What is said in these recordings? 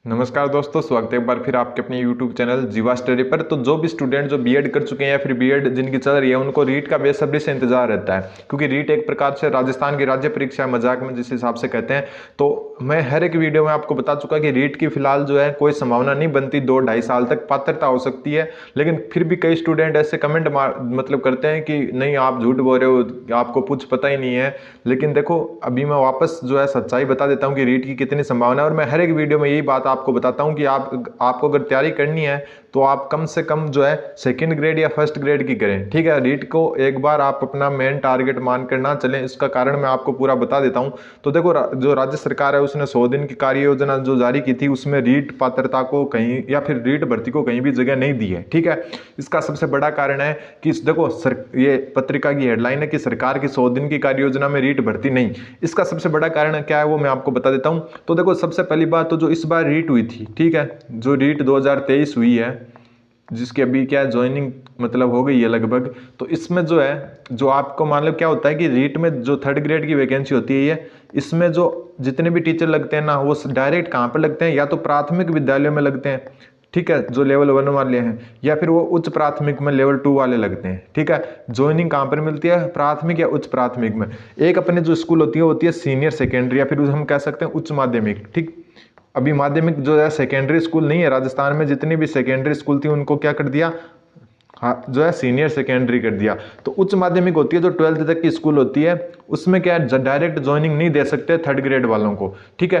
नमस्कार दोस्तों, स्वागत है एक बार फिर आपके अपने YouTube चैनल जीवा स्टडी पर। तो जो भी स्टूडेंट जो बीएड कर चुके हैं या फिर बीएड जिनकी चल रही है, उनको रीट का बेसब्री से इंतजार रहता है, क्योंकि रीट एक प्रकार से राजस्थान की राज्य परीक्षा मजाक में जिस हिसाब से कहते हैं। तो मैं हर एक वीडियो में आपको बता चुका कि रीट की फिलहाल जो है कोई संभावना नहीं बनती, 2-2.5 साल तक पात्रता हो सकती है। लेकिन फिर भी कई स्टूडेंट ऐसे कमेंट मतलब करते हैं कि नहीं आप झूठ बोल रहे हो, आपको कुछ पता ही नहीं है। लेकिन देखो, अभी मैं वापस जो है सच्चाई बता देता हूँ कि रीट की कितनी संभावना है। और मैं हर एक वीडियो में यही बात आपको बताता हूं कि आपको अगर तैयारी करनी है तो आप कम से कम जो है सेकंड ग्रेड या फर्स्ट ग्रेड की करें। ठीक है, रीट को एक बार आप अपना मेन टारगेट मान कर ना चलें, इसका कारण मैं आपको पूरा बता देता हूं। तो देखो, जो राज्य सरकार है उसने 100 दिन की कार्य योजना जो जारी की थी, उसमें रीट पात्रता को कहीं या फिर रीट भर्ती को कहीं भी जगह नहीं दी है। ठीक है, इसका सबसे बड़ा कारण है कि देखो ये पत्रिका की हेडलाइन है कि सरकार की 100 दिन की कार्य योजना में रीट भर्ती नहीं। इसका सबसे बड़ा कारण क्या है वो मैं आपको बता देता हूं। तो देखो, सबसे पहली बात तो जो इस बार रीट हुई थी, ठीक है, जो रीट 2023 हुई है, जिसकी अभी क्या ज्वाइनिंग मतलब हो गई है लगभग। तो इसमें जो है, जो आपको मान लो क्या होता है कि रीट में जो थर्ड ग्रेड की वैकेंसी होती है, इसमें जो जितने भी टीचर लगते हैं ना, वो डायरेक्ट कहाँ पर लगते हैं, या तो प्राथमिक विद्यालयों में लगते हैं, ठीक है, जो लेवल 1 वाले हैं, या फिर वो उच्च प्राथमिक में लेवल 2 वाले लगते हैं। ठीक है, ज्वाइनिंग कहाँ पर मिलती है, प्राथमिक या उच्च प्राथमिक में। एक अपने जो स्कूल होती है सीनियर सेकेंडरी, या फिर हम कह सकते हैं उच्च माध्यमिक। ठीक, अभी माध्यमिक जो है सेकेंडरी स्कूल नहीं है राजस्थान में, जितनी भी सेकेंडरी स्कूल थी उनको क्या कर दिया, हाँ, जो है सीनियर सेकेंडरी कर दिया। तो उच्च माध्यमिक होती है जो 12th तक की स्कूल होती है, उसमें क्या है डायरेक्ट ज्वाइनिंग नहीं दे सकते थर्ड ग्रेड वालों को। ठीक है,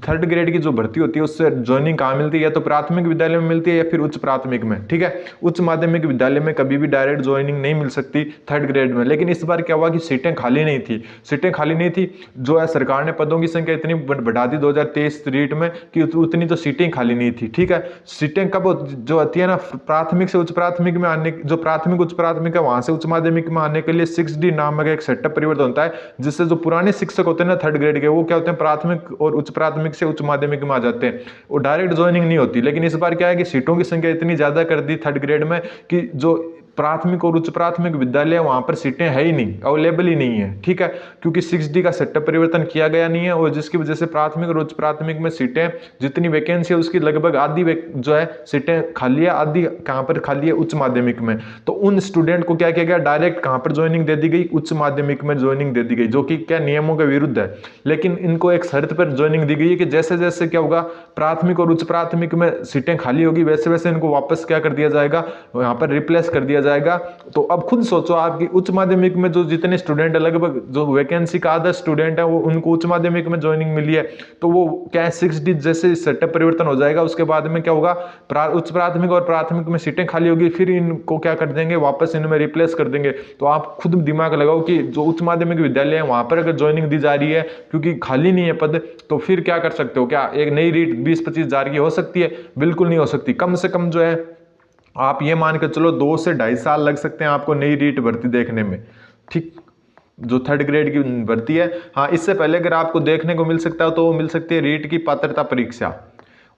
थर्ड ग्रेड की जो भर्ती होती है उससे ज्वाइनिंग कहाँ मिलती है, या तो प्राथमिक विद्यालय में मिलती है या फिर उच्च प्राथमिक में। ठीक है, उच्च माध्यमिक विद्यालय में कभी भी डायरेक्ट ज्वाइनिंग नहीं मिल सकती थर्ड ग्रेड में। लेकिन इस बार क्या हुआ कि सीटें खाली नहीं थी, जो है सरकार ने पदों की संख्या इतनी बढ़ा दी 2023 रीट में कि उतनी तो सीटें खाली नहीं थी। ठीक है, सीटें कब जो होती है ना, प्राथमिक से उच्च प्राथमिक में आने, जो प्राथमिक उच्च प्राथमिक है वहां से उच्च माध्यमिक में आने के लिए 6D नामक एक सेटअप परिवर्तन होता है, जिससे जो पुराने शिक्षक होते हैं ना थर्ड ग्रेड के, वो क्या होते हैं प्राथमिक और उच्च प्राथमिक से उच्च माध्यमिक में आ जाते हैं, वो डायरेक्ट ज्वाइनिंग नहीं होती। लेकिन इस बार क्या है कि सीटों की संख्या इतनी ज्यादा कर दी थर्ड ग्रेड में कि जो प्राथमिक और उच्च प्राथमिक विद्यालय वहां पर सीटें है ही नहीं, अवेलेबल ही नहीं है। ठीक है, क्योंकि 6D का सेटअप परिवर्तन किया गया नहीं है, और जिसकी वजह से प्राथमिक और उच्च प्राथमिक में सीटें जितनी वैकेंसी है उसकी लगभग आधी जो है सीटें खाली है, आधी कहां पर खाली है, उच्च माध्यमिक में। तो उन स्टूडेंट को क्या किया गया, डायरेक्ट कहां पर ज्वाइनिंग दे दी गई, उच्च माध्यमिक में ज्वाइनिंग दे दी गई, जो कि क्या नियमों के विरुद्ध है। लेकिन इनको एक शर्त पर ज्वाइनिंग दी गई है कि जैसे जैसे क्या होगा, प्राथमिक और उच्च प्राथमिक में सीटें खाली होगी, वैसे वैसे इनको वापस क्या कर दिया जाएगा, वहां पर रिप्लेस कर दिया जाएगा। तो अब खुद सोचो आपकी उच्च माध्यमिक में जो जितने स्टूडेंट है, लगभग जो वैकेंसी का आधा स्टूडेंट है वो उनको उच्च माध्यमिक में ज्वाइनिंग मिली है। तो वो क्या है 6D जैसे सेटअप परिवर्तन हो जाएगा, उसके बाद में क्या होगा, उच्च प्राथमिक और प्राथमिक में सीटें खाली होगी, फिर इनको क्या कर देंगे, वापस इनमें रिप्लेस कर देंगे। तो आप खुद दिमाग लगाओ कि जो उच्च माध्यमिक विद्यालय है वहां पर अगर ज्वाइनिंग दी जा रही है क्योंकि खाली नहीं है पद, तो फिर क्या कर सकते हो, क्या एक नई रीट 20-25 हजार की हो सकती है? बिल्कुल नहीं हो सकती। कम से कम जो है आप ये मान के चलो 2 से 2.5 साल लग सकते हैं आपको नई रीट भर्ती देखने में। ठीक, जो थर्ड ग्रेड की भर्ती है। हाँ, इससे पहले अगर आपको देखने को मिल सकता है तो वो मिल सकती है रीट की पात्रता परीक्षा।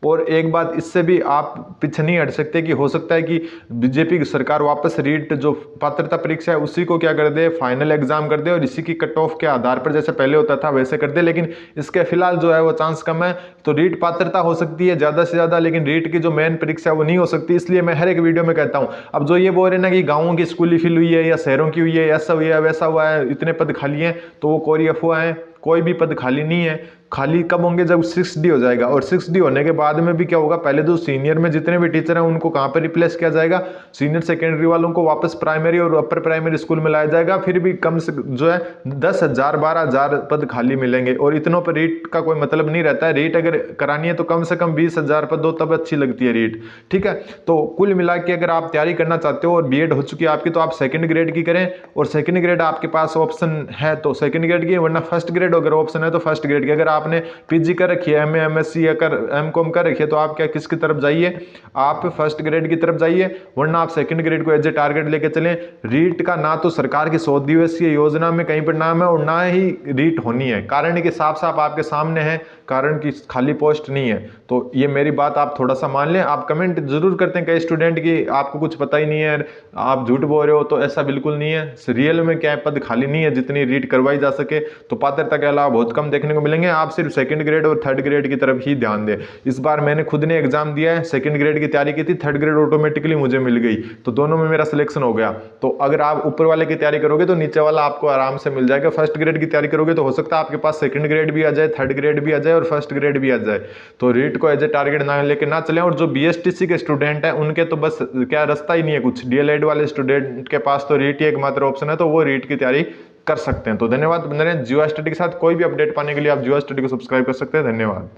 और एक बात, इससे भी आप पीछे नहीं हट सकते कि हो सकता है कि बीजेपी की सरकार वापस रीट जो पात्रता परीक्षा है उसी को क्या कर दे, फाइनल एग्जाम कर दे, और इसी की कट ऑफ के आधार पर जैसे पहले होता था वैसे कर दे। लेकिन इसके फिलहाल जो है वो चांस कम है। तो रीट पात्रता हो सकती है ज्यादा से ज्यादा, लेकिन रीट की जो मेन परीक्षा है वो नहीं हो सकती। इसलिए मैं हर एक वीडियो में कहता हूं, अब जो ये बोल रहे ना कि गाँवों की स्कूली फिल हुई है या शहरों की हुई है, ऐसा हुआ है वैसा हुआ है, इतने पद खाली हैं, तो वो कोरी अफवाह है। कोई भी पद खाली नहीं है। खाली कब होंगे, जब 6D हो जाएगा। और 6D होने के बाद में भी क्या होगा, पहले जो सीनियर में जितने भी टीचर हैं उनको कहाँ पर रिप्लेस किया जाएगा, सीनियर सेकेंडरी वालों को वापस प्राइमरी और अपर प्राइमरी स्कूल में लाया जाएगा। फिर भी कम से जो है 10,000 12,000 पद खाली मिलेंगे, और इतनों पर रीट का कोई मतलब नहीं रहता है। रीट अगर करानी है तो कम से कम 20,000 पद हो, तब अच्छी लगती है रीट। ठीक है, तो कुल मिला के अगर आप तैयारी करना चाहते हो और बीएड हो चुकी है आपकी, तो आप सेकंड ग्रेड की करें। और सेकंड ग्रेड आपके पास ऑप्शन है तो सेकंड ग्रेड की, वरना फर्स्ट ग्रेड अगर ऑप्शन है तो फर्स्ट ग्रेड की। अगर आपने पीजी कर रखी है, एमए एमएससी या कर एमकॉम कर रखी है, तो आप क्या किसकी तरफ जाइए, आप फर्स्ट ग्रेड की तरफ जाइए, वरना आप सेकंड ग्रेड को एज ए टारगेट लेके चलें। रीट का ना तो सरकार की 100 दिवसीय योजना में कहीं पर नाम है, और ना ही रीट होनी है। कारण कि साफ साफ आपके सामने है, कारण की खाली पोस्ट नहीं है। तो ये मेरी बात आप थोड़ा सा मान लें। आप कमेंट जरूर करते हैं कई स्टूडेंट की आपको कुछ पता ही नहीं है, आप झूठ बोल रहे हो, तो ऐसा बिल्कुल नहीं है। रियल में क्या है, पद खाली नहीं है जितनी रीट करवाई जा सके। तो पात्रता के अलावा बहुत कम देखने को मिलेंगे। आप आप सिर्फ सेकंड ग्रेड और थर्ड ग्रेड की तरफ ही ध्यान दें। इस बार मैंने खुद ने एग्जाम दिया है, सेकंड ग्रेड की तैयारी की थी, थर्ड ग्रेड ऑटोमेटिकली मुझे मिल गई, तो दोनों में मेरा सिलेक्शन हो गया। तो अगर आप ऊपर वाले की तैयारी करोगे तो नीचे वाला आपको आराम से मिल जाएगा। फर्स्ट ग्रेड की तैयारी करोगे तो हो सकता है आपके पास सेकंड ग्रेड भी आ जाए, थर्ड ग्रेड भी आ जाए और फर्स्ट ग्रेड भी आ जाए। तो रीट को एज ए टारगेट ना लेके ना चले। और जो बीएसटीसी के स्टूडेंट हैं उनके तो बस क्या रास्ता ही नहीं है कुछ, डीएलएड वाले स्टूडेंट के पास तो रीट ही एकमात्र ऑप्शन है, तो वो रीट की तैयारी कर सकते हैं। तो धन्यवाद। बने रहें जियो स्टडी के साथ। कोई भी अपडेट पाने के लिए आप जियो स्टडी को सब्सक्राइब कर सकते हैं। धन्यवाद।